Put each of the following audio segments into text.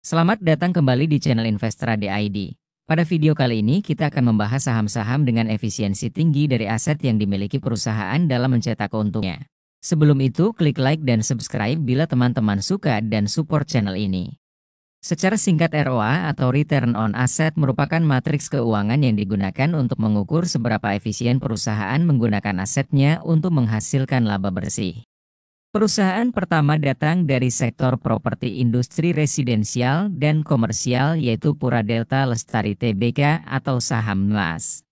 Selamat datang kembali di channel Investrade ID. Pada video kali ini kita akan membahas saham-saham dengan efisiensi tinggi dari aset yang dimiliki perusahaan dalam mencetak keuntungan. Sebelum itu, klik like dan subscribe bila teman-teman suka dan support channel ini. Secara singkat, ROA atau Return on Asset merupakan matriks keuangan yang digunakan untuk mengukur seberapa efisien perusahaan menggunakan asetnya untuk menghasilkan laba bersih. Perusahaan pertama datang dari sektor properti industri residensial dan komersial, yaitu Pura Delta Lestari Tbk atau saham DMAS.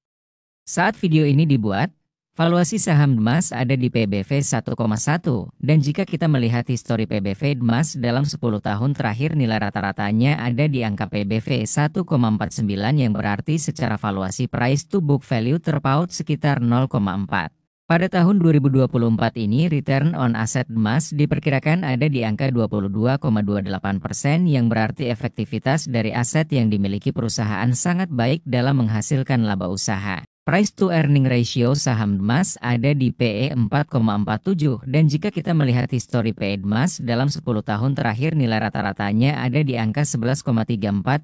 Saat video ini dibuat, valuasi saham DMAS ada di PBV 1,1 dan jika kita melihat histori PBV DMAS dalam 10 tahun terakhir, nilai rata-ratanya ada di angka PBV 1,49 yang berarti secara valuasi price to book value terpaut sekitar 0,4. Pada tahun 2024 ini, return on asset DMAS diperkirakan ada di angka 22,28% yang berarti efektivitas dari aset yang dimiliki perusahaan sangat baik dalam menghasilkan laba usaha. Price to earning ratio saham DMAS ada di PE 4,47 dan jika kita melihat histori PE DMAS dalam 10 tahun terakhir, nilai rata-ratanya ada di angka 11,34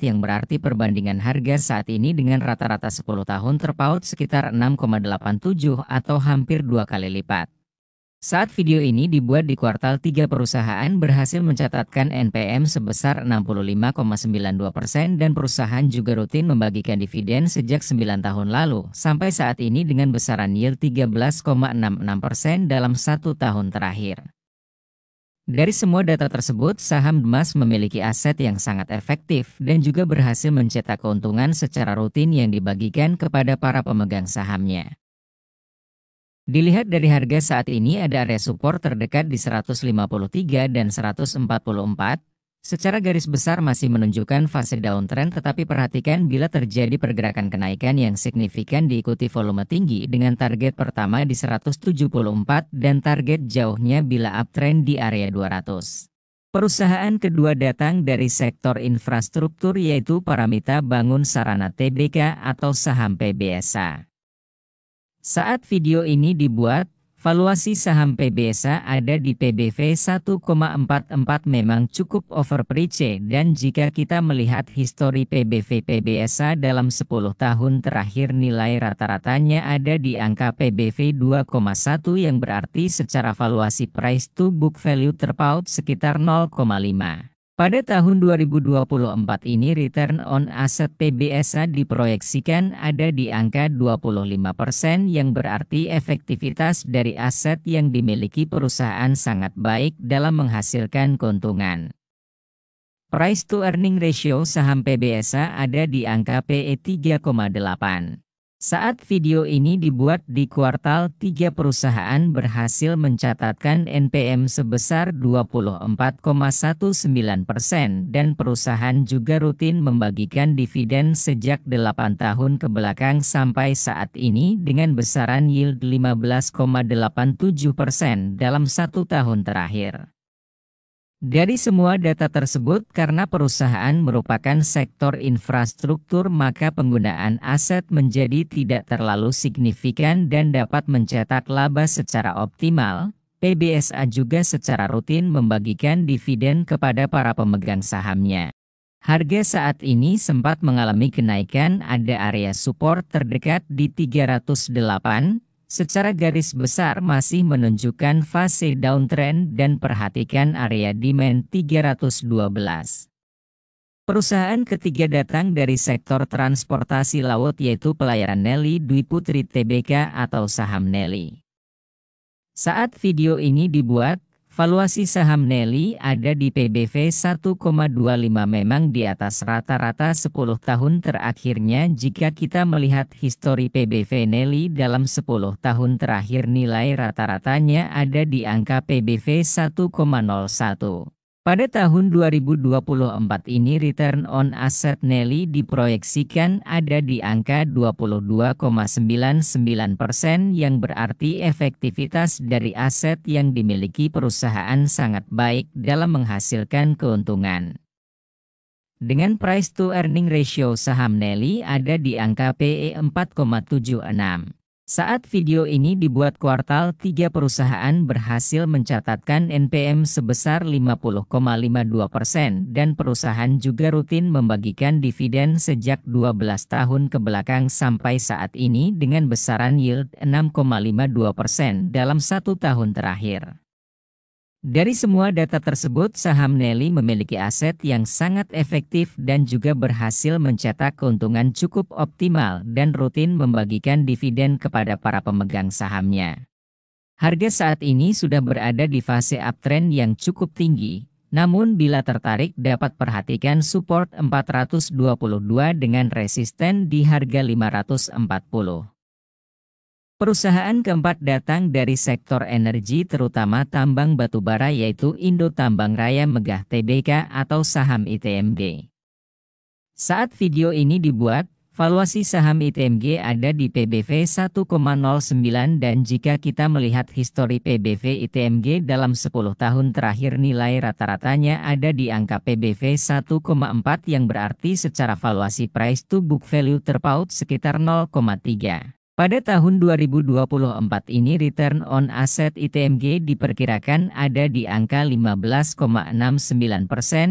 yang berarti perbandingan harga saat ini dengan rata-rata 10 tahun terpaut sekitar 6,87 atau hampir 2 kali lipat. Saat video ini dibuat di kuartal 3, perusahaan berhasil mencatatkan NPM sebesar 65,92% dan perusahaan juga rutin membagikan dividen sejak 9 tahun lalu sampai saat ini dengan besaran yield 13,66% dalam 1 tahun terakhir. Dari semua data tersebut, saham DMAS memiliki aset yang sangat efektif dan juga berhasil mencetak keuntungan secara rutin yang dibagikan kepada para pemegang sahamnya. Dilihat dari harga saat ini, ada area support terdekat di 153 dan 144. Secara garis besar masih menunjukkan fase downtrend, tetapi perhatikan bila terjadi pergerakan kenaikan yang signifikan diikuti volume tinggi dengan target pertama di 174 dan target jauhnya bila uptrend di area 200. Perusahaan kedua datang dari sektor infrastruktur, yaitu Paramita Bangun Sarana Tbk atau saham PBSA. Saat video ini dibuat, valuasi saham PBSA ada di PBV 1,44, memang cukup overpriced dan jika kita melihat histori PBV PBSA dalam 10 tahun terakhir, nilai rata-ratanya ada di angka PBV 2,1 yang berarti secara valuasi price to book value terpaut sekitar 0,5. Pada tahun 2024 ini, return on asset PBSA diproyeksikan ada di angka 25% yang berarti efektivitas dari aset yang dimiliki perusahaan sangat baik dalam menghasilkan keuntungan. Price to earning ratio saham PBSA ada di angka PE 3,8. Saat video ini dibuat di kuartal 3, perusahaan berhasil mencatatkan NPM sebesar 24,19% dan perusahaan juga rutin membagikan dividen sejak 8 tahun ke belakang sampai saat ini dengan besaran yield 15,87% dalam 1 tahun terakhir. Dari semua data tersebut, karena perusahaan merupakan sektor infrastruktur, maka penggunaan aset menjadi tidak terlalu signifikan dan dapat mencetak laba secara optimal. PBSA juga secara rutin membagikan dividen kepada para pemegang sahamnya. Harga saat ini sempat mengalami kenaikan, ada area support terdekat di 308. Secara garis besar masih menunjukkan fase downtrend dan perhatikan area demand 312. Perusahaan ketiga datang dari sektor transportasi laut, yaitu Pelayaran Nelly Dwi Putri Tbk atau saham Nelly. Saat video ini dibuat, valuasi saham Nelly ada di PBV 1,25, memang di atas rata-rata 10 tahun terakhirnya. Jika kita melihat histori PBV Nelly dalam 10 tahun terakhir, nilai rata-ratanya ada di angka PBV 1,01. Pada tahun 2024 ini, return on asset Nelly diproyeksikan ada di angka 22,99% yang berarti efektivitas dari aset yang dimiliki perusahaan sangat baik dalam menghasilkan keuntungan. Dengan price to earning ratio saham Nelly ada di angka PE 4,76. Saat video ini dibuat kuartal 3 perusahaan berhasil mencatatkan NPM sebesar 50,52% dan perusahaan juga rutin membagikan dividen sejak 12 tahun ke belakang sampai saat ini dengan besaran yield 6,52% dalam 1 tahun terakhir. Dari semua data tersebut, saham Nelly memiliki aset yang sangat efektif dan juga berhasil mencetak keuntungan cukup optimal dan rutin membagikan dividen kepada para pemegang sahamnya. Harga saat ini sudah berada di fase uptrend yang cukup tinggi, namun bila tertarik dapat perhatikan support 422 dengan resisten di harga 540. Perusahaan keempat datang dari sektor energi terutama tambang batubara yaitu Indo Tambang Raya Megah Tbk atau saham ITMG. Saat video ini dibuat, valuasi saham ITMG ada di PBV 1,09 dan jika kita melihat histori PBV ITMG dalam 10 tahun terakhir nilai rata-ratanya ada di angka PBV 1,4 yang berarti secara valuasi price to book value terpaut sekitar 0,3. Pada tahun 2024 ini return on asset ITMG diperkirakan ada di angka 15,69%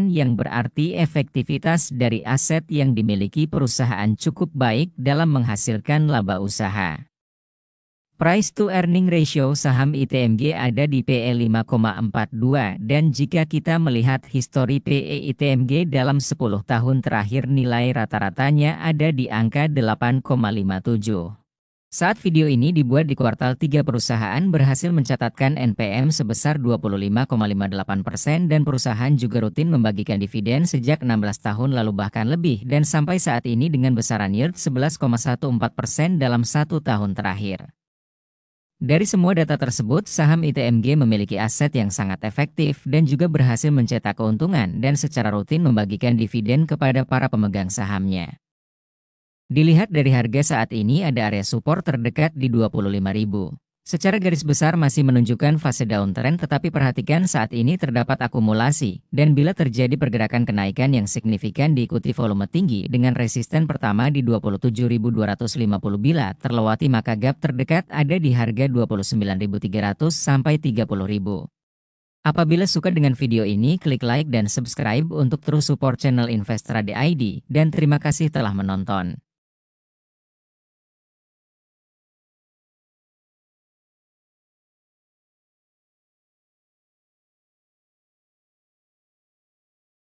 yang berarti efektivitas dari aset yang dimiliki perusahaan cukup baik dalam menghasilkan laba usaha. Price to earning ratio saham ITMG ada di PE 5,42 dan jika kita melihat histori PE ITMG dalam 10 tahun terakhir nilai rata-ratanya ada di angka 8,57. Saat video ini dibuat di kuartal 3 perusahaan berhasil mencatatkan NPM sebesar 25,58% dan perusahaan juga rutin membagikan dividen sejak 16 tahun lalu bahkan lebih dan sampai saat ini dengan besaran yield 11,14% dalam 1 tahun terakhir. Dari semua data tersebut, saham ITMG memiliki aset yang sangat efektif dan juga berhasil mencetak keuntungan dan secara rutin membagikan dividen kepada para pemegang sahamnya. Dilihat dari harga saat ini ada area support terdekat di 25.000. Secara garis besar masih menunjukkan fase downtrend tetapi perhatikan saat ini terdapat akumulasi dan bila terjadi pergerakan kenaikan yang signifikan diikuti volume tinggi dengan resisten pertama di 27.250 bila terlewati maka gap terdekat ada di harga 29.300 sampai 30.000. Apabila suka dengan video ini klik like dan subscribe untuk terus support channel Investra ID dan terima kasih telah menonton.